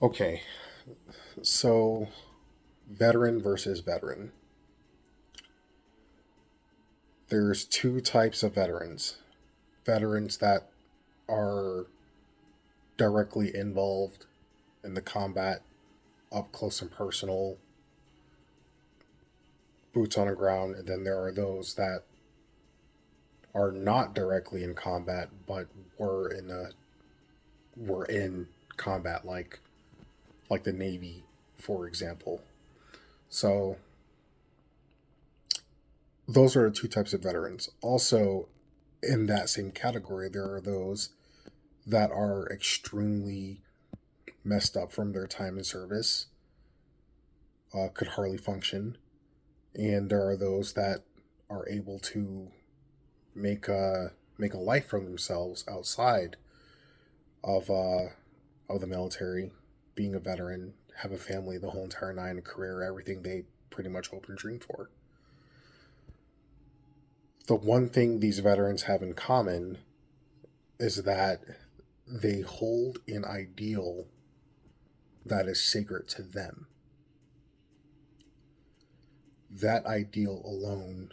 Okay, so veteran versus veteran. There's two types of veterans. Veterans that are directly involved in the combat, up close and personal, boots on the ground, and then there are those that are not directly in combat but were in combat, like the Navy, for example. So those are the two types of veterans. Also, in that same category, there are those that are extremely messed up from their time in service, could hardly function, and there are those that are able to make a life for themselves outside of of the military, being a veteran, have a family, the whole entire nine, a career, everything they pretty much hope and dream for. The one thing these veterans have in common is that they hold an ideal that is sacred to them. That ideal alone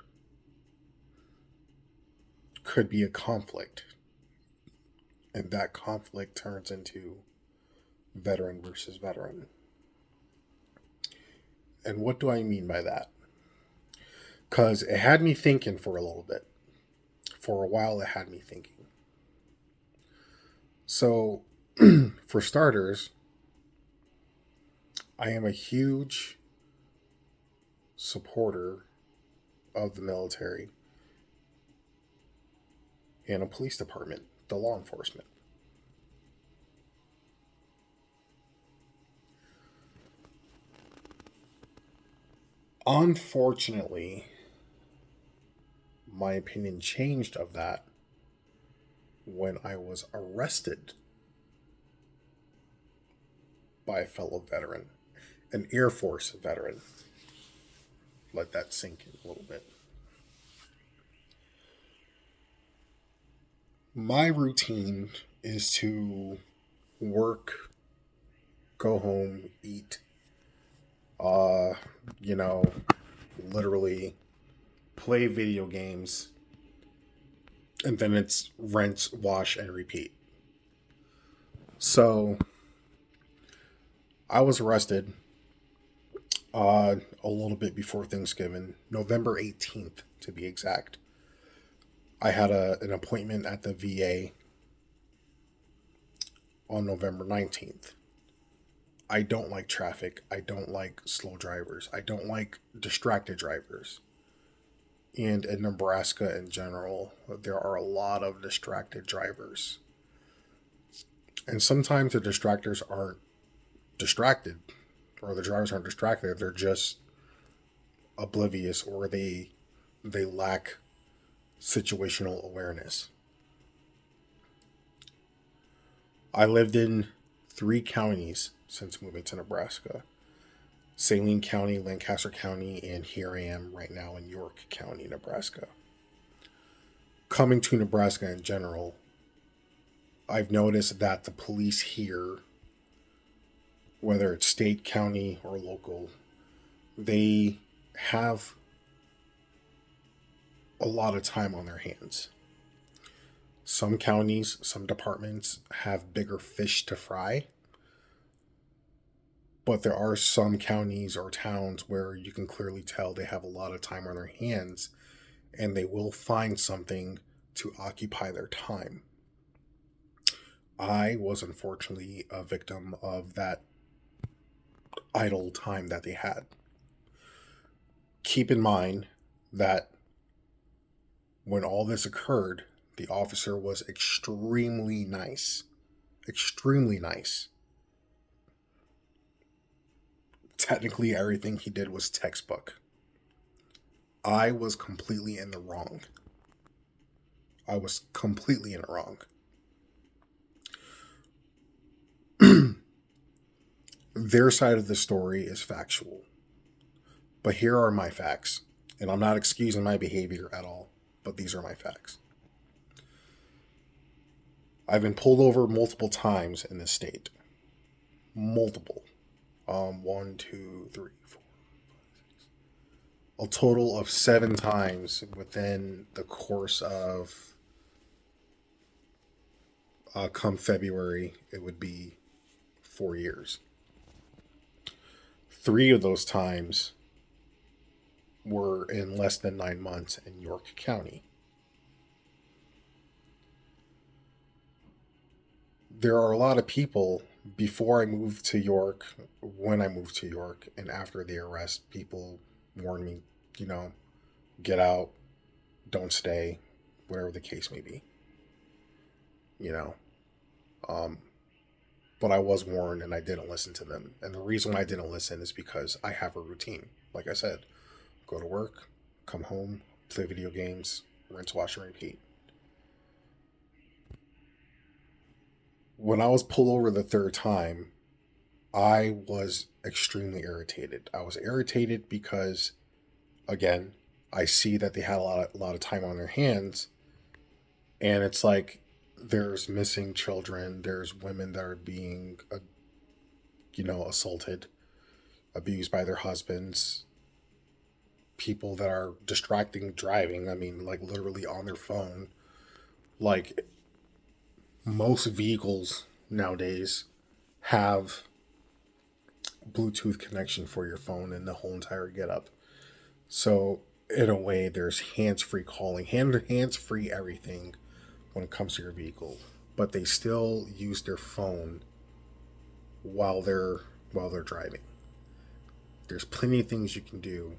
could be a conflict, and that conflict turns into veteran versus veteran. And what do I mean by that? Because it had me thinking for a little bit. For a while, it had me thinking. So, for starters, I am a huge supporter of the military and a police department, the law enforcement. Unfortunately, my opinion changed of that when I was arrested by a fellow veteran, an Air Force veteran. Let that sink in a little bit. My routine is to work, go home, eat, uh, you know, literally play video games, and then it's rinse, wash, and repeat. So I was arrested a little bit before Thanksgiving, November 18th to be exact. I had an appointment at the VA on November 19th. I don't like traffic. I don't like slow drivers. I don't like distracted drivers. And in Nebraska in general, there are a lot of distracted drivers. And sometimes the distractors aren't distracted, or the drivers aren't distracted. They're just oblivious, or they lack situational awareness. I lived in three counties since moving to Nebraska: Saline County, Lancaster County, and here I am right now in York County, Nebraska. Coming to Nebraska in general, I've noticed that the police here, whether it's state, county, or local, they have a lot of time on their hands. Some counties, some departments have bigger fish to fry, but there are some counties or towns where you can clearly tell they have a lot of time on their hands and they will find something to occupy their time. I was unfortunately a victim of that idle time that they had. Keep in mind that when all this occurred, the officer was extremely nice. Extremely nice. Technically, everything he did was textbook. I was completely in the wrong. I was completely in the wrong. Their side of the story is factual. But here are my facts. And I'm not excusing my behavior at all, but these are my facts. I've been pulled over multiple times in this state. multiple. One, two, three, four. A total of 7 times within the course of come February, it would be 4 years. 3 of those times were in less than 9 months in York County. There are a lot of people before I moved to York, when I moved to York, and after the arrest, people warned me, you know, get out, don't stay, whatever the case may be, you know. Um, but I was warned and I didn't listen to them. And the reason why I didn't listen is because I have a routine. Like I said, go to work, come home, play video games, rinse, wash, and repeat. When I was pulled over the third time, I was extremely irritated. I was irritated because, again, I see that they had a lot of time on their hands, and it's like there's missing children, there's women that are being, assaulted, abused by their husbands, people that are distracting driving. I mean, like literally on their phone. Like most vehicles nowadays have Bluetooth connection for your phone and the whole entire getup. So in a way, there's hands-free calling, hands-free everything when it comes to your vehicle. But they still use their phone while they're driving. There's plenty of things you can do,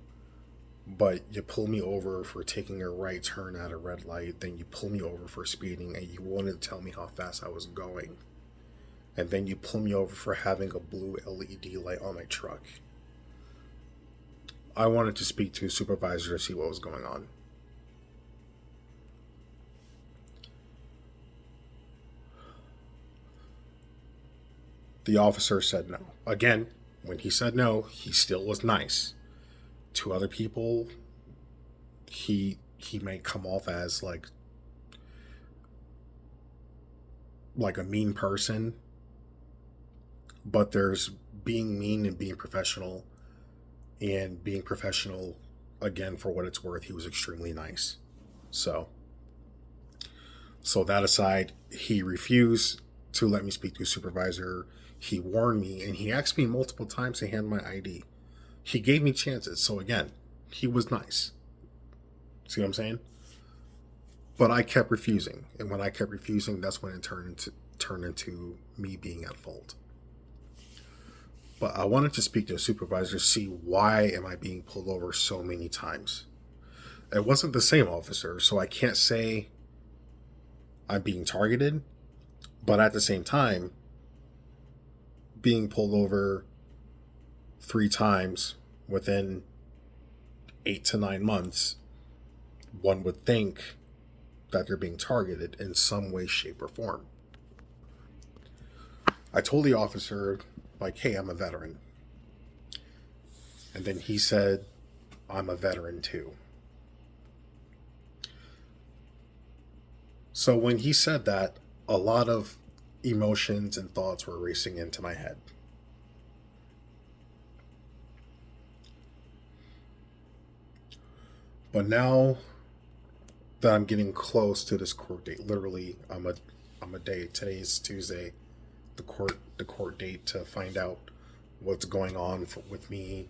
but you pull me over for taking a right turn at a red light, then you pull me over for speeding, and you wanted to tell me how fast I was going, and then you pull me over for having a blue LED light on my truck. I wanted to speak to a supervisor to see what was going on. The officer said no. Again, when he said no, he still was nice. To other people, he may come off as like a mean person, but there's being mean and being professional, and being professional, again, for what it's worth, he was extremely nice. So so that aside, he refused to let me speak to a supervisor. He warned me, and he asked me multiple times to hand my ID. He gave me chances. So again, he was nice. See what I'm saying? But I kept refusing, and when I kept refusing, that's when it turned into me being at fault. But I wanted to speak to a supervisor to see why am I being pulled over so many times. It wasn't the same officer, so I can't say I'm being targeted, but at the same time, being pulled over 3 times within 8 to 9 months, one would think that they're being targeted in some way, shape, or form. I told the officer, like, hey, I'm a veteran. And then he said, I'm a veteran too. So when he said that, a lot of emotions and thoughts were racing into my head. But now that I'm getting close to this court date, literally, I'm a day. Today's Tuesday. The court date to find out what's going on with me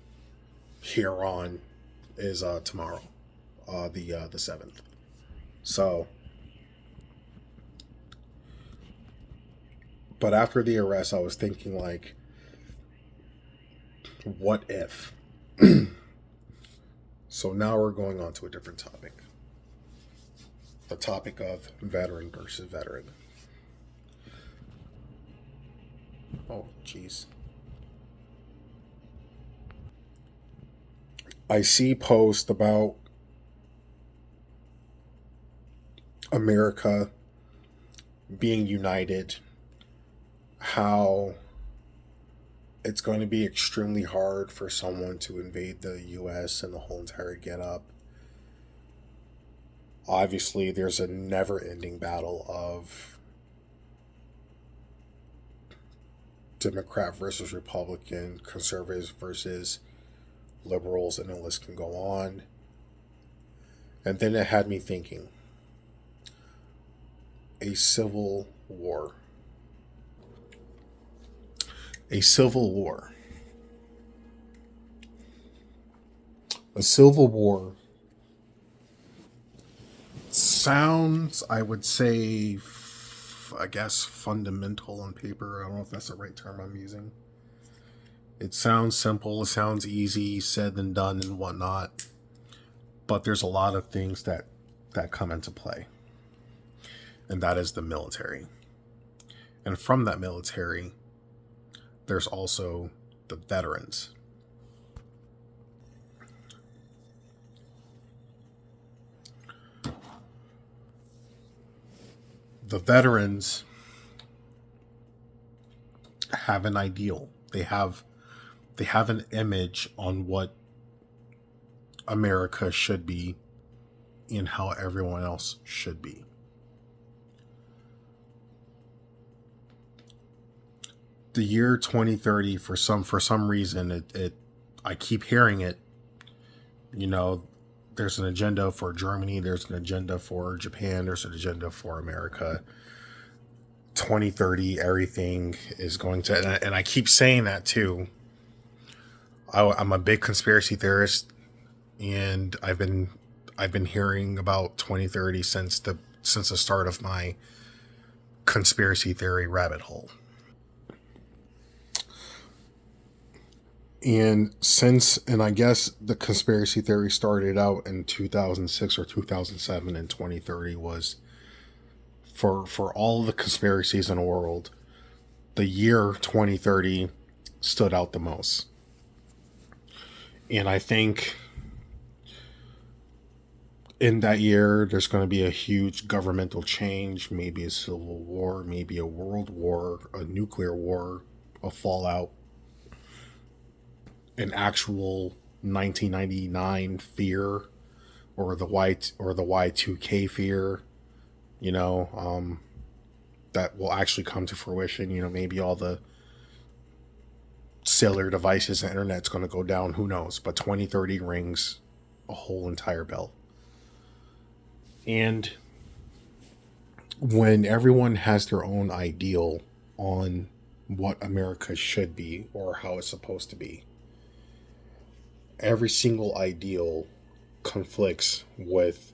here on is tomorrow, the 7th. So, but after the arrest, I was thinking like, what if? So now we're going on to a different topic. The topic of veteran versus veteran. Oh, jeez. I see posts about America being united, how it's going to be extremely hard for someone to invade the US and the whole entire get up. Obviously, there's a never ending battle of Democrat versus Republican, conservatives versus liberals, and the list can go on. And then it had me thinking, a civil war. A civil war. A civil war sounds, I would say, I guess, fundamental on paper. I don't know if that's the right term I'm using. It sounds simple, it sounds easy, said and done and whatnot. But there's a lot of things that come into play. And that is the military. And from that military, there's also the veterans. The veterans have an ideal. They have an image on what America should be and how everyone else should be. The year 2030, for some reason, it I keep hearing it. You know, there's an agenda for Germany, there's an agenda for Japan, there's an agenda for America. 2030, everything is going to, and I keep saying that too. I'm a big conspiracy theorist, and I've been hearing about 2030 since the start of my conspiracy theory rabbit hole. And I guess the conspiracy theory started out in 2006 or 2007, and 2030 was for all the conspiracies in the world, the year 2030 stood out the most. And I think in that year, there's going to be a huge governmental change, maybe a civil war, maybe a world war, a nuclear war, a fallout, an actual 1999 fear, or the Y2K fear, you know, that will actually come to fruition. You know, maybe all the cellular devices and internet's going to go down. Who knows? But 2030 rings a whole entire bell. And when everyone has their own ideal on what America should be or how it's supposed to be, every single ideal conflicts with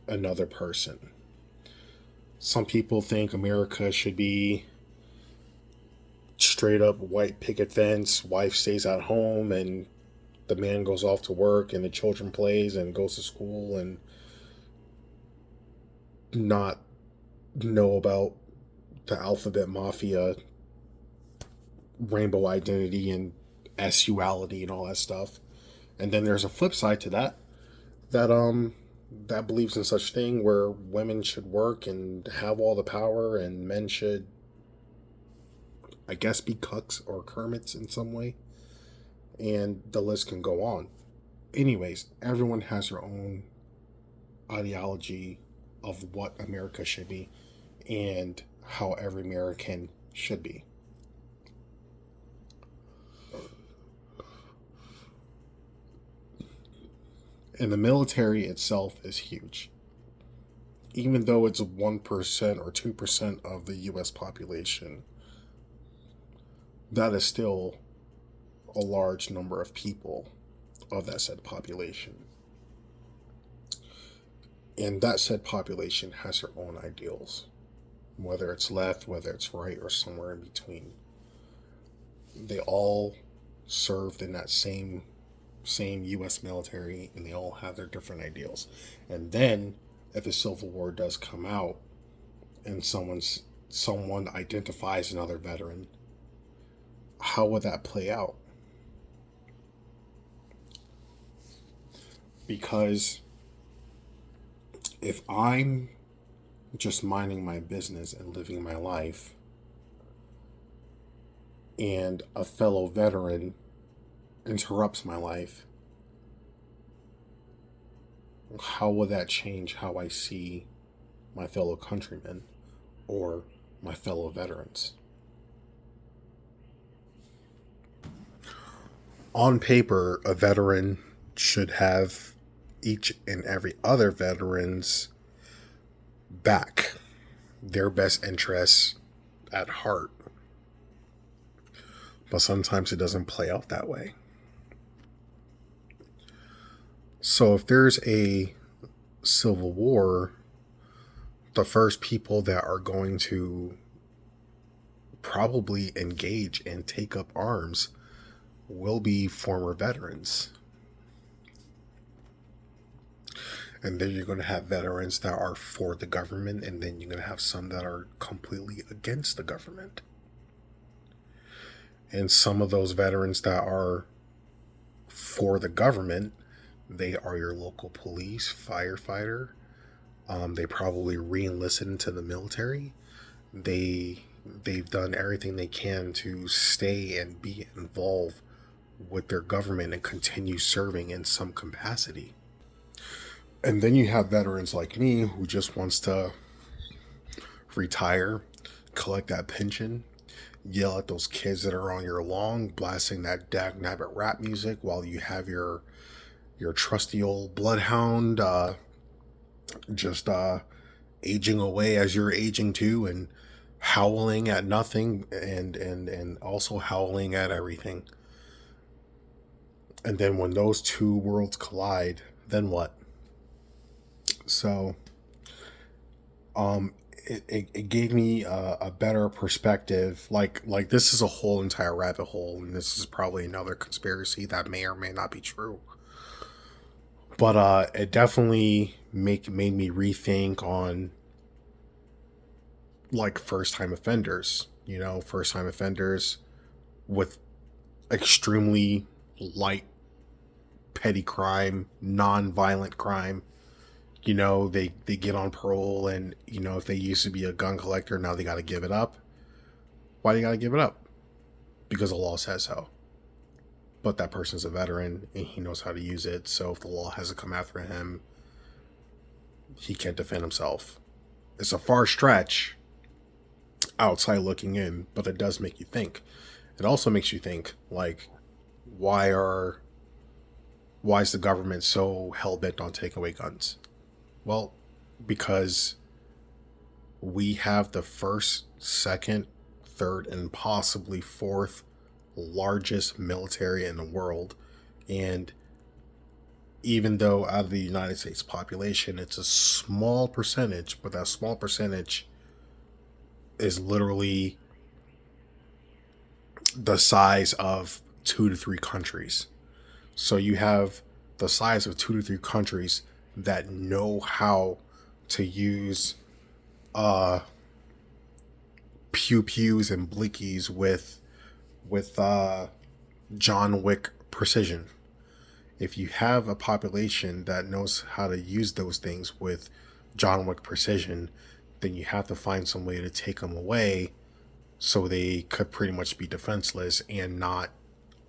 another person. Some people think America should be straight up white picket fence, wife stays at home and the man goes off to work and the children plays and goes to school and not know about the alphabet mafia, rainbow identity and SUality and all that stuff. And then there's a flip side to that believes in such thing where women should work and have all the power and men should, I guess, be cucks or kermits in some way. And the list can go on. Anyways, everyone has their own ideology of what America should be and how every American should be. And the military itself is huge. Even though it's 1% or 2% of the US population, that is still a large number of people of that said population. And that said population has their own ideals, whether it's left, whether it's right, or somewhere in between. They all served in that same U.S. military, and they all have their different ideals. And then, if a civil war does come out, and someone identifies another veteran, how would that play out? Because if I'm just minding my business and living my life, and a fellow veteran interrupts my life, how will that change how I see my fellow countrymen or my fellow veterans? On paper, a veteran should have each and every other veteran's back, their best interests at heart. But sometimes it doesn't play out that way. So if there's a civil war, the first people that are going to probably engage and take up arms will be former veterans. And then you're going to have veterans that are for the government, and then you're going to have some that are completely against the government. And some of those veterans that are for the government, they are your local police, firefighter. They probably re-enlisted into the military. They've done everything they can to stay and be involved with their government and continue serving in some capacity. And then you have veterans like me who just wants to retire, collect that pension, yell at those kids that are on your lawn, blasting that dag nabbit rap music while you have your trusty old bloodhound just aging away as you're aging too, and howling at nothing and also howling at everything. And then when those two worlds collide, then what? So it gave me a better perspective. Like this is a whole entire rabbit hole, and this is probably another conspiracy that may or may not be true. But it definitely made me rethink on like first time offenders. First time offenders with extremely light petty crime, non-violent crime. They get on parole, and if they used to be a gun collector, now they got to give it up. Why do you got to give it up? Because the law says so. But that person's a veteran and he knows how to use it. So if the law has to come after him, he can't defend himself. It's a far stretch outside looking in, but it does make you think. It also makes you think, like, why is the government so hell-bent on taking away guns? Well, because we have the first, second, third, and possibly fourth largest military in the world. And even though out of the United States population, it's a small percentage, but that small percentage is literally the size of 2 to 3 countries. So you have the size of 2 to 3 countries that know how to use pew pews and blickies with John Wick precision. If you have a population that knows how to use those things with John Wick precision, then you have to find some way to take them away so they could pretty much be defenseless and not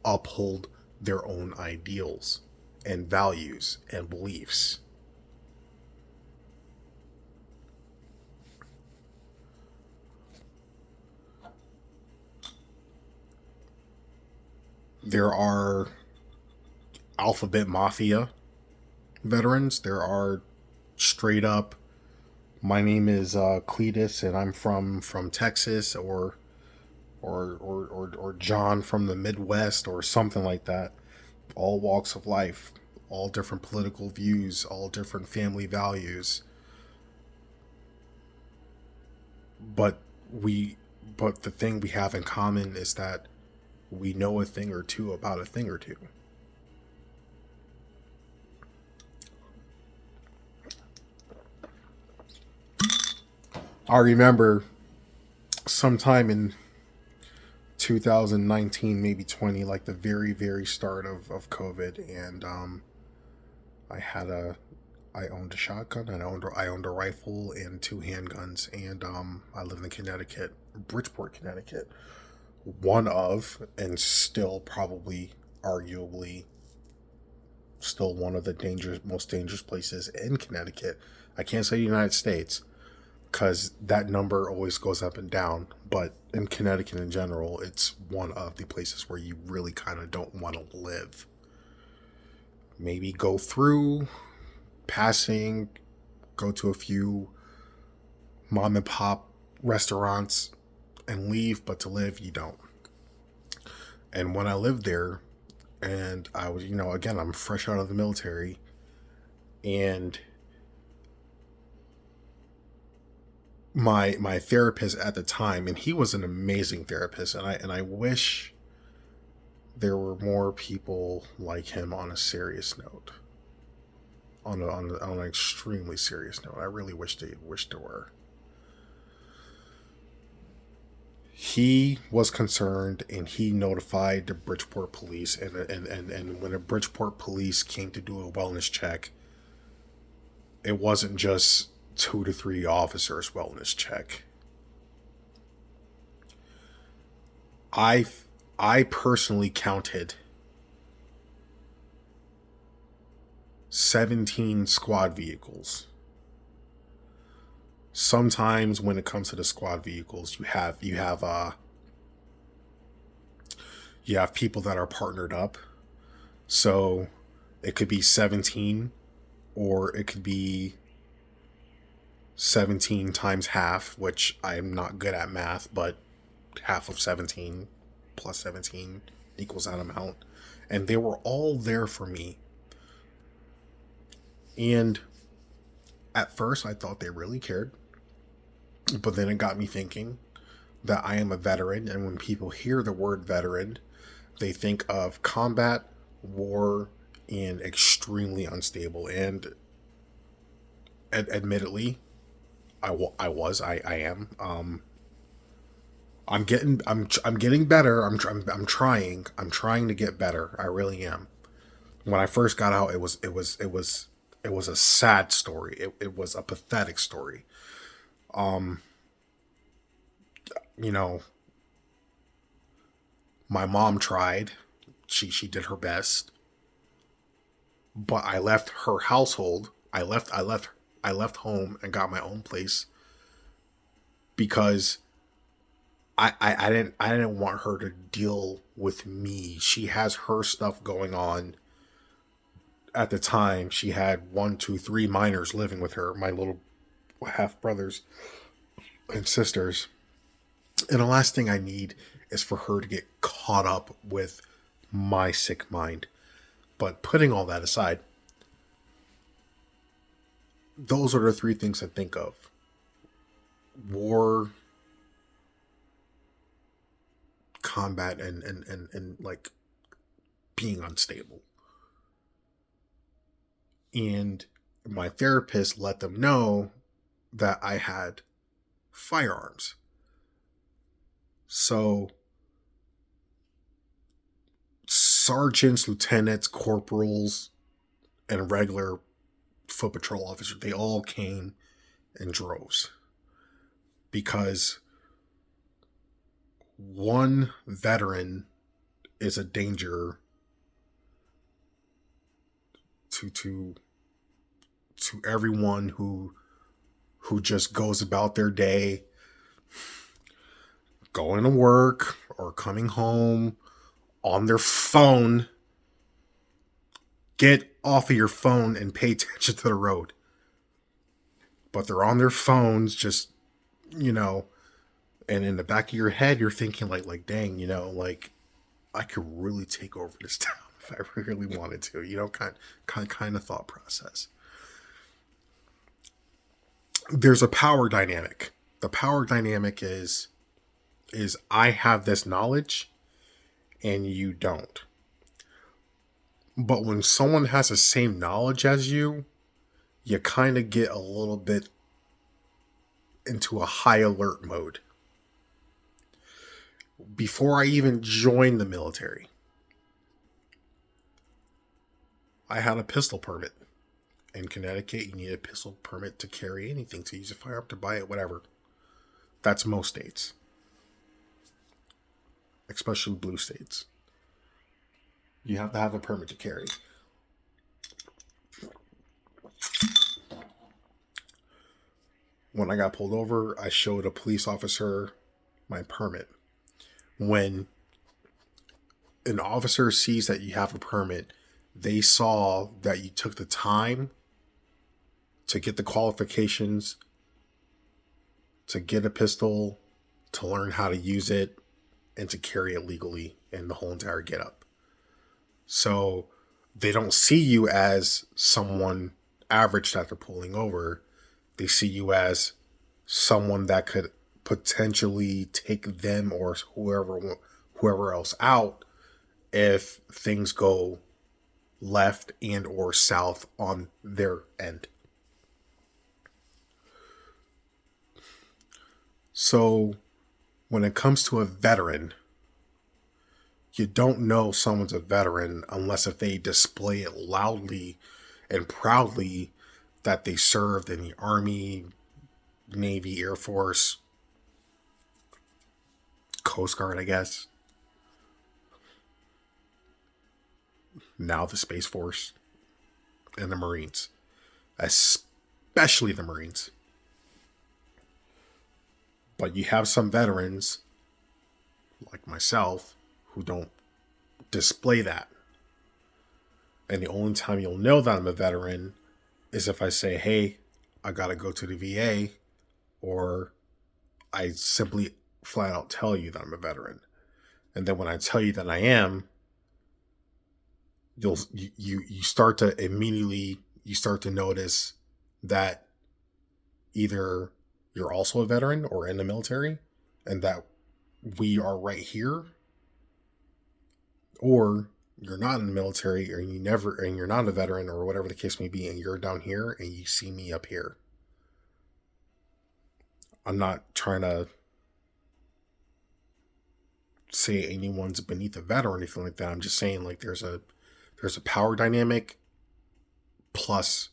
uphold their own ideals and values and beliefs. There are alphabet mafia veterans. There are straight up, my name is Cletus and I'm from Texas, or John from the Midwest, or something like that. All walks of life, all different political views, all different family values. But but the thing we have in common is that we know a thing or two about a thing or two. I remember sometime in 2019, maybe 20, like the very, very start of COVID, and I owned a shotgun, and I owned a rifle and 2 handguns, and I lived in Connecticut, Bridgeport, Connecticut. One of, and still probably, arguably, still one of the most dangerous places in Connecticut. I can't say United States, because that number always goes up and down. But in Connecticut in general, it's one of the places where you really kind of don't want to live. Maybe go through, passing, go to a few mom and pop restaurants and leave, but to live, you don't. And when I lived there, and I was, again, I'm fresh out of the military, and my therapist at the time, and he was an amazing therapist, and I wish there were more people like him on a serious note, on an extremely serious note. I really wish there were. He was concerned, and he notified the Bridgeport police, and when the Bridgeport police came to do a wellness check, it wasn't just 2 to 3 officers wellness check. I personally counted 17 squad vehicles. Sometimes when it comes to the squad vehicles, you have people that are partnered up. So it could be 17, or it could be 17 times half, which I'm not good at math, but half of 17 plus 17 equals that amount. And they were all there for me. And at first I thought they really cared. But then it got me thinking that I am a veteran, and when people hear the word veteran, they think of combat, war, and extremely unstable. And admittedly, I am. I'm getting better. I'm trying to get better. I really am. When I first got out, it was a sad story. It was a pathetic story. You know, my mom tried. She did her best. But I left her household. I left home and got my own place because I didn't want her to deal with me. She has her stuff going on. At the time, she had 1, 2, 3 minors living with her, my little half brothers and sisters. And the last thing I need is for her to get caught up with my sick mind. But putting all that aside, those are the 3 things I think of: war, combat, and like being unstable. And my therapist let them know that I had firearms. So sergeants, lieutenants, corporals, and regular foot patrol officers, they all came in droves, because one veteran is a danger to everyone who just goes about their day, going to work or coming home on their phone. Get off of your phone and pay attention to the road. But they're on their phones, just, and in the back of your head, you're thinking like, dang, like I could really take over this town if I really wanted to, kind of thought process. There's a power dynamic. The power dynamic is I have this knowledge and you don't. But when someone has the same knowledge as you kind of get a little bit into a high alert mode. Before I even joined the military, I had a pistol permit. In Connecticut, you need a pistol permit to carry anything, to use a firearm, to buy it, whatever. That's most states. Especially blue states. You have to have a permit to carry. When I got pulled over, I showed a police officer my permit. When an officer sees that you have a permit, they saw that you took the time to get the qualifications, to get a pistol, to learn how to use it, and to carry it legally, and the whole entire getup. So they don't see you as someone average that they're pulling over. They see you as someone that could potentially take them or whoever else out if things go left and or south on their end. So when it comes to a veteran, you don't know someone's a veteran unless if they display it loudly and proudly that they served in the Army, Navy, Air Force, Coast Guard, I guess. Now the Space Force and the Marines, especially the Marines. But you have some veterans, like myself, who don't display that. And the only time you'll know that I'm a veteran is if I say, hey, I gotta go to the VA, or I simply flat out tell you that I'm a veteran. And then when I tell you that I am, you start to immediately notice that either you're also a veteran or in the military, and that we are right here, or you're not in the military, or you're not a veteran, or whatever the case may be, and you're down here and you see me up here. I'm not trying to say anyone's beneath a vet or anything like that. I'm just saying, like, there's a power dynamic plus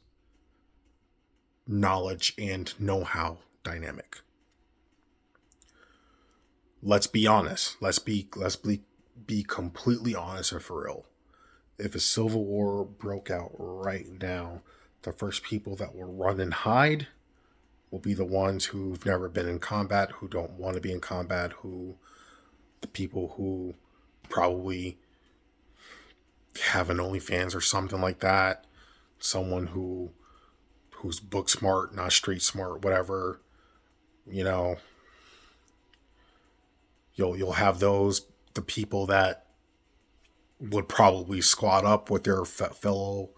knowledge and know-how dynamic. Let's be honest. Let's be completely honest and for real. If a civil war broke out right now, the first people that will run and hide will be the ones who've never been in combat, who don't want to be in combat, the people who probably have an OnlyFans or something like that, someone who's book smart, not street smart, whatever. You'll have the people that would probably squat up with their fellow,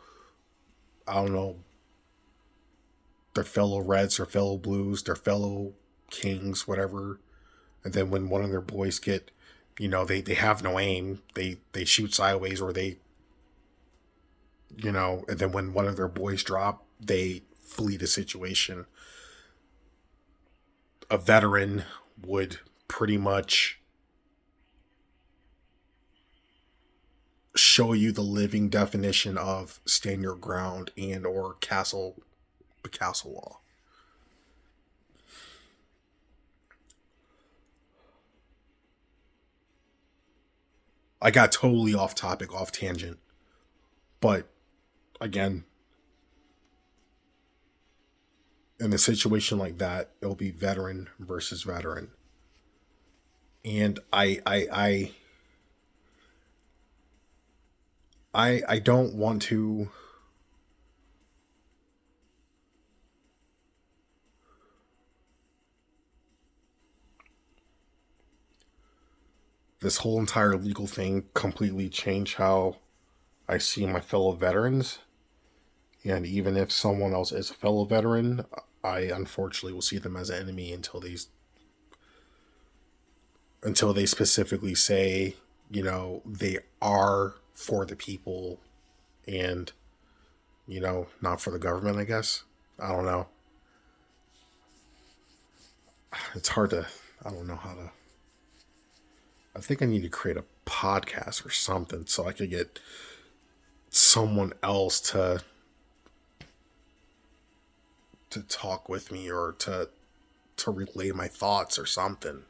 I don't know, their fellow Reds or fellow Blues, their fellow Kings, whatever. And then when one of their boys get, they have no aim, they shoot sideways, or they, and then when one of their boys drop, they flee the situation. A veteran would pretty much show you the living definition of stand your ground and or the castle law. I got totally off topic, off tangent. But again, in a situation like that, it'll be veteran versus veteran. And I don't want to this whole entire legal thing completely change how I see my fellow veterans. And even if someone else is a fellow veteran, I unfortunately will see them as an enemy until they specifically say, they are for the people and, not for the government, I guess. I don't know. It's hard to, I don't know how to. I think I need to create a podcast or something so I could get someone else to talk with me or to relay my thoughts or something.